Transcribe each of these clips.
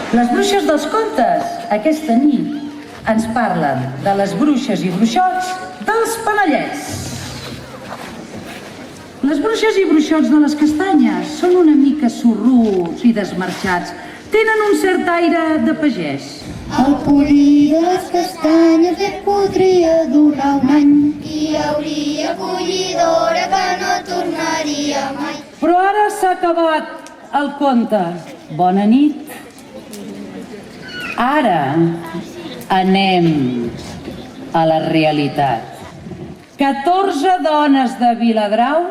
Les bruixes dels contes, aquesta nit, ens parlen de les bruixes i bruixots dels Panellets. Les bruixes i bruixots de les castanyes són una mica sorruts i desmarxats. Tenen un cert aire de pagès. El pollí de les castanyes li podria durar un any. Hi hauria collidora que no tornaria mai. Però ara s'ha acabat el conte. Bona nit. Ara anem a la realitat. 14 dones de Viladrau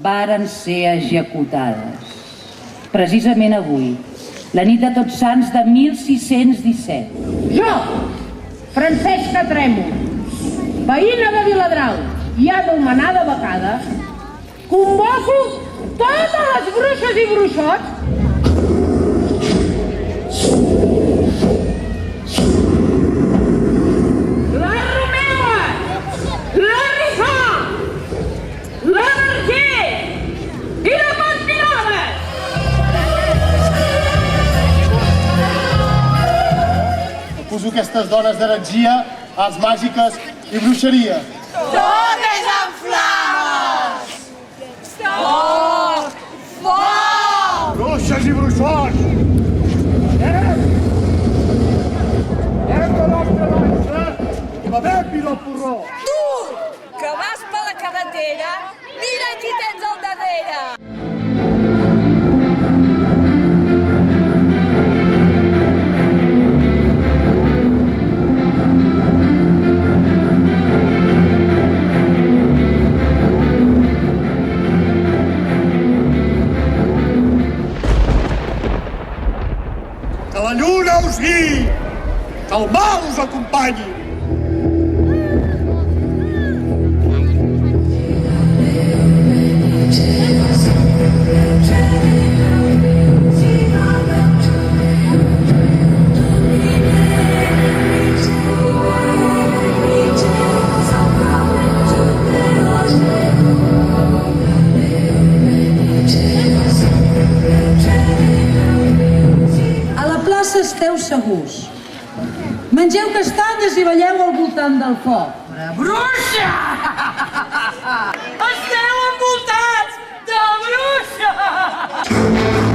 varen ser executades. Precisament avui, la nit de Tots Sants de 1617. Jo, Francesca Trèmol, veïna de Viladrau i anomenada becada, convoco totes les bruixes i bruixots Acuso aquestes dones d'heretgia, arts màgiques i bruixeria. Totes en flames! Foc! Foc! Bruixes i bruixots! Hem de nostra dansa i bevem vi del porró. Tu, que vas per la carretera, mira qui tens al darrere! Que la lluna us guiï, que el mal us acompanyi. Esteu segurs. Mengeu castanyes i balleu al voltant del foc. Bruixa! Esteu envoltats de bruixes!